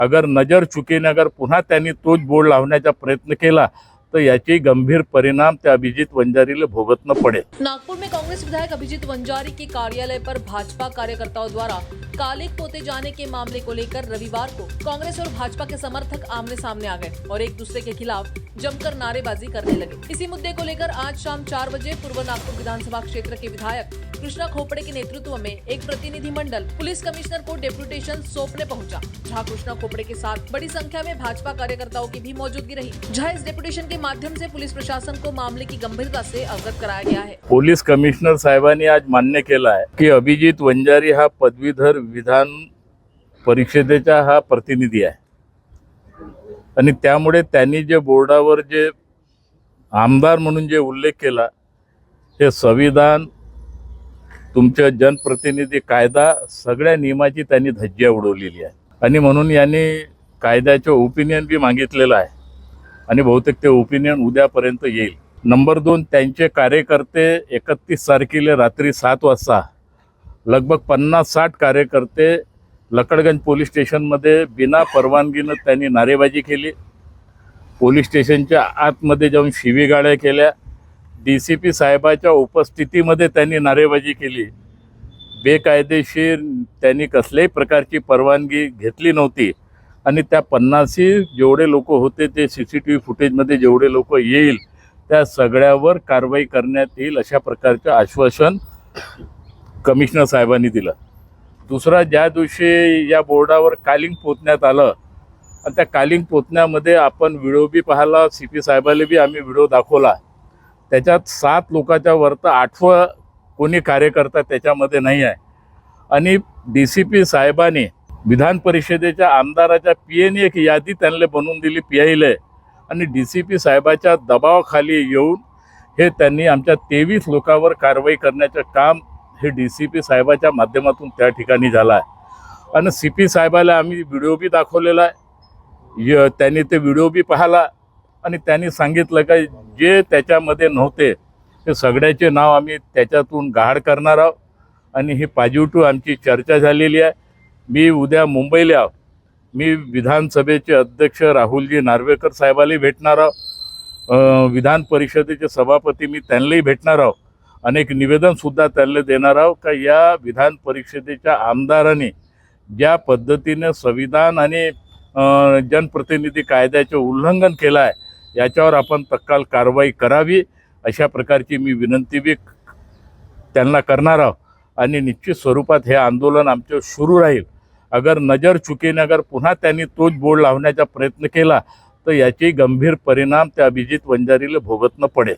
अगर नजर चुकीने अगर पुन्हा त्यांनी तोच बोर्ड लावण्याचा प्रयत्न केला तो याचे गंभीर परिणाम त्या अभिजीत वंजारीला भोगतनं पड़े। नागपुर में कांग्रेस विधायक अभिजीत वंजारी के कार्यालय पर भाजपा कार्यकर्ताओं द्वारा काले पोते जाने के मामले को लेकर रविवार को कांग्रेस और भाजपा के समर्थक आमने सामने आ गए और एक दूसरे के खिलाफ जमकर नारेबाजी करने लगे। इसी मुद्दे को लेकर आज शाम 4 बजे पूर्व नागपुर विधानसभा क्षेत्र के विधायक कृष्णा खोपड़े के नेतृत्व में एक प्रतिनिधिमंडल पुलिस कमिश्नर को डेपुटेशन सौंपने पहुंचा, जहां कृष्णा खोपड़े के साथ बड़ी संख्या में भाजपा कार्यकर्ताओं की भी मौजूदगी रही, जहां इस डेपुटेशन के माध्यम से पुलिस प्रशासन को मामले की गंभीरता से अवगत कराया गया है। पोलीस कमिशनर साहेबांनी आज मान्य केला आहे की अभिजीत वंजारी हा पदवीधर विधान परिषदेचा हा प्रतिनिधी आहे आणि त्यामुळे त्यांनी जे बोर्डावर जे आमदार म्हणून जे उल्लेख केला ते संविधान तुमच्या जनप्रतिनिधी कायदा सगळ्या नियमाची त्यांनी धज्जिया उडवलेली आहे आणि म्हणून यांनी कायद्याचे ओपिनियन बी मागितलेलं आहे आणि बहुतेक ते ओपिनियन उद्यापर्यंत येईल। नंबर 2 त्यांचे कार्यकर्ते 31 तारखेला रात्री 7 वाजता लगभग 50-60 कार्यकर्ते लकडगंज पोलीस स्टेशनमध्ये बिना परवानगीने त्यांनी नारेबाजी केली। पोलीस स्टेशनच्या आतमध्ये जाऊन शिवीगाळ्या केल्या। डीसीपी साहेबाच्या उपस्थितीमध्ये त्यांनी नारेबाजी केली। बेकायदेशीर त्यांनी कसल्याही प्रकारची परवानगी घेतली नव्हती आणि त्या 50 जेवढे लोक होते ते सीसीटीव्ही फुटेजमध्ये जेवढे लोक येईल त्या सगळ्यावर कारवाई करण्यात येईल अशा प्रकारचे आश्वासन कमिशनर साहेबांनी दिलं। दुसरा ज्या दिवशी या बोर्डावर कालिंग पोतण्यात आलं आणि त्या कालिंग पोतण्यामध्ये आपण व्हिडिओ बी पाहिला, सीपी साहेबाला बी आम्ही व्हिडिओ दाखवला। त्याच्यात 7 लोकांच्या वरती 8वा कोणी कार्यकर्ता त्याच्यामध्ये नाही आहे आणि डीसीपी साहेबांनी विधान परिषदेच्या आमदाराच्या पीएने एक यादी त्यांना बनवून दिली पीआयले आणि डीसीपी साहेबाच्या दबावाखाली येऊन हे त्यांनी आमच्या 23 लोकांवर कारवाई करण्याचे काम हे डीसीपी साहेबाच्या माध्यमातून त्या ठिकाणी झालं आहे आणि सीपी साहेबाला आम्ही व्हिडिओ बी दाखवलेला आहे। त्यांनी ते व्हिडिओ बी पाहिला आणि त्यांनी सांगितलं की जे त्याच्यामध्ये नव्हते ते सगळ्याचे नाव आम्ही त्याच्यातून गाढ करणार आहोत आणि ही पॉझिटिव्ह आमची चर्चा झालेली आहे। मी उद्या मुंबईला मी विधानसभेचे अध्यक्ष राहुलजी नार्वेकर साहेबाला भेटणार आहोत। विधान परिषदेचे सभापती मी त्यांनाही भेटणार आहोत। अनेक निवेदन सुद्धा त्यांना देणार आहोत का या विधान परिषदेच्या आमदारांनी ज्या पद्धतीने संविधान आणि जनप्रतिनिधी कायद्याचे उल्लंघन केलं आहे याच्यावर आपण तत्काल कारवाई करावी अशा प्रकारची मी विनंती बी त्यांना करणार आहोत आणि निश्चित स्वरूपात हे आंदोलन आमचे सुरू राहील। अगर नजर चुकीने अगर पुन्हा त्यांनी तोच बोर्ड लावण्याचा प्रयत्न केला तर याचे गंभीर परिणाम त्या अभिजीत वंजारीला भोगतनं पडेल।